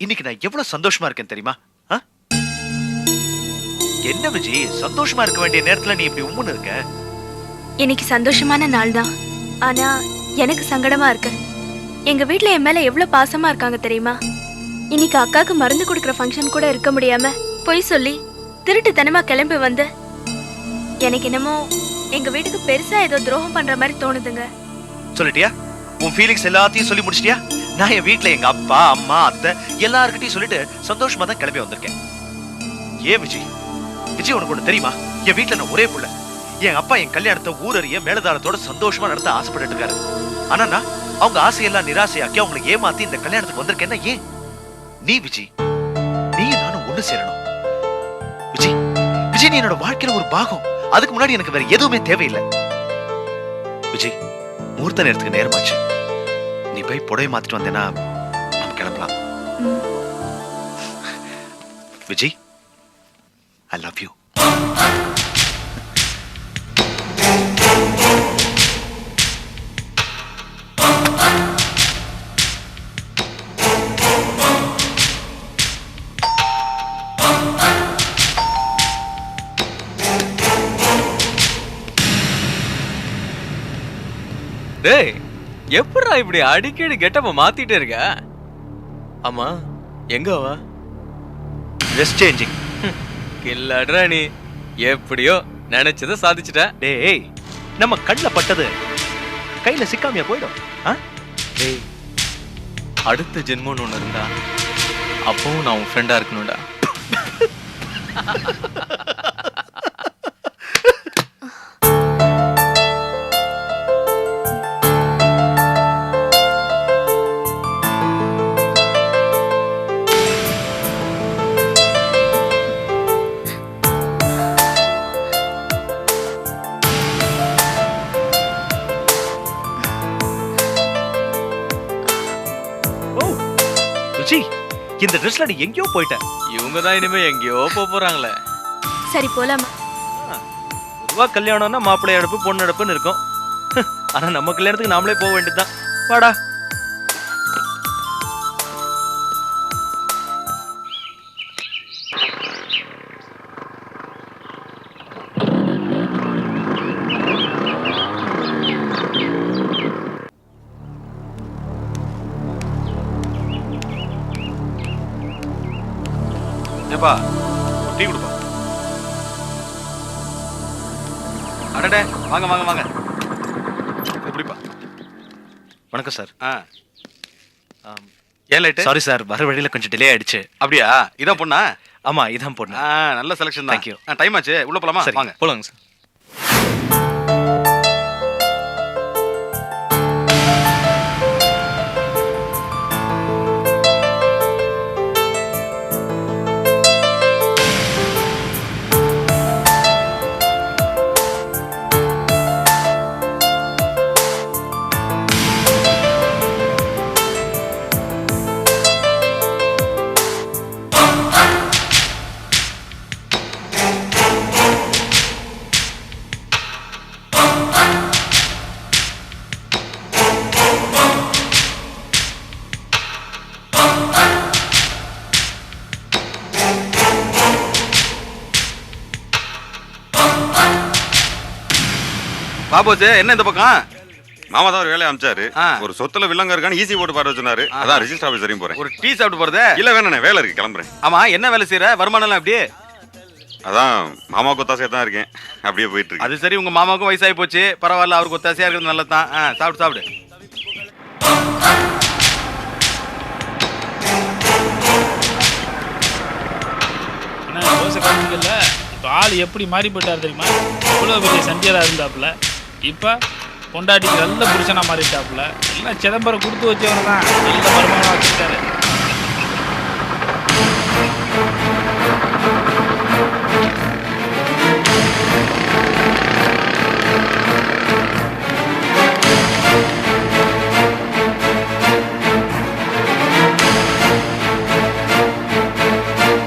இன்னைக்கு நான் எவ்வளவு சந்தோஷமா இருக்கேன் தெரியுமா? என்ன விஜய், சந்தோஷமா இருக்க வேண்டிய நேரத்துல நீ இப்படி உம்முன்னு இருக்க? இன்னைக்கு சந்தோஷமான நாள் தான், ஆனா எனக்கு சங்கடமா இருக்கு. எங்க வீட்ல என் மேல எவ்வளவு பாசமா இருக்காங்க தெரியுமா? இன்னைக்கு அக்காக்கு மருந்து கொடுக்கற ஃபங்க்ஷன் கூட இருக்க முடியாம பொய் சொல்லி திருட்டுத்தனமா கிளம்பி வந்து எனக்கு என்னமோ எங்க வீட்டுக்கு பெருசா ஏதோ துரோகம் பண்ற மாதிரி தோணுதுங்க. சொல்லிட்டியா? உன் ஃபீலிங்ஸ் எல்லாத்தையும் சொல்லி முடிச்சிட்டியா? நான் என் வீட்ல எங்க அப்பா அம்மா அத்தை எல்லார்கிட்டையும் சொல்லிட்டு சந்தோஷமா தான் கிளம்பி வந்திருக்கேன். ஏன் விஜய், விஜய் உனக்கு ஒண்ணு தெரியுமா? என் வீட்டுல நான் ஒரே புள்ள. என் அப்பா என் கல்யாணத்தை ஊரறிய மேலதாளத்தோட சந்தோஷமா நடத்த ஆசைப்பட்டு இருக்காரு. ஆனா நான் அவங்க ஆசையெல்லாம் நிராசையாக்கி அவங்களை ஏமாத்தி இந்த கல்யாணத்துக்கு வந்திருக்கேன்னா ஏன்? நீ விஜய், நீ நானும் ஒண்ணு சேரணும். விஜய், விஜய் நீ என்னோட வாழ்க்கையில ஒரு பாகம். அதுக்கு முன்னாடி எனக்கு வேற எதுவுமே தேவையில்லை. விஜய், முகூர்த்த நேரத்துக்கு நேரமாச்சு. நீ போய் புடவை மாத்திட்டு வந்தேன்னா நம்ம கிளம்பலாம். Vijay, I love you. டேய், எப்படிடா இப்படி அடிக்கடி கெட்டப்ப மாத்திட்டே இருக்க? ஆமா, எங்க அவ? Dress changing. கில்லாடுறா நீ. எப்படியோ நினைச்சத சாதிச்சுட்ட. டேய், நம்ம கண்ணுல பட்டது கையில சிக்காமையா போயிடும். டேய், அடுத்த ஜென்மம்னு ஒண்ணு இருந்தா அப்பவும் நான் உன் ஃப்ரெண்டா இருக்கணும்டா. விஜய், இந்த ட்ரெஸ்ல நீ எங்கேயோ போயிட்ட. இவங்க தான் இனிமே எங்கேயோ போறாங்களே. சரி போலாமா? பொதுவா கல்யாணம்னா மாப்பிள்ளை அடுப்பு பொண்ணு அடுப்புன்னு இருக்கும். ஆனா நம்ம கல்யாணத்துக்கு நாமளே போக வேண்டியதுதான். வாடா. ஏப்பா, டீ கொடுப்பா. அடடே, வாங்க வாங்க வாங்க. எப்படிப்பா? வணக்கம் சார். ஏன் லைட்டு? சாரி சார், வர வழியில கொஞ்சம் டிலே ஆயிடுச்சு. அப்படியா? இதான் பொண்ணா? ஆமா, இதான் பொண்ணு. நல்ல செலக்ஷன் தான். தேங்க்யூ. டைம் ஆச்சு, உள்ள போலாமா? சரி, வாங்க போலாங்க சார். பாபோஜ், என்ன இந்த பக்கம்? மாமா தான் ஒரு வேலையை அமிச்சாரு. ஒரு சொத்துல வில்லங்க இருக்கான்னு ஈஸி போட்டு பாரு சொன்னாரு. அதான் ரிஜிஸ்டர் ஆபீஸ் வரையும் போறேன். ஒரு டீ சாப்பிட்டு போறதே? இல்ல வேணாண்ணே, வேலை இருக்கு, கிளம்புறேன். ஆமா, என்ன வேலை செய்யற? வருமானம் எல்லாம் எப்படி? அதான் மாமாவுக்கு ஒத்தாசையா தான் இருக்கேன், அப்படியே போயிட்டு இருக்கு. அது சரி, உங்க மாமாவுக்கும் வயசாகி போச்சு, பரவாயில்ல, அவருக்கு ஒத்தாசையா இருக்கிறது நல்லதுதான். சாப்பிடு சாப்பிடு. தோசை காமிக்கல. இப்போ ஆள் எப்படி மாறி போயிட்டார் தெரியுமா? இவ்வளோ பெரிய சண்டியராக இருந்தாப்புல, இப்போ பொண்டாட்டிக்கு நல்ல புருஷனாக மாறிட்டாப்புல. எல்லாம் சிதம்பரம் கொடுத்து வச்சவங்க தான் நல்ல வருமானம் வச்சுட்டாரு.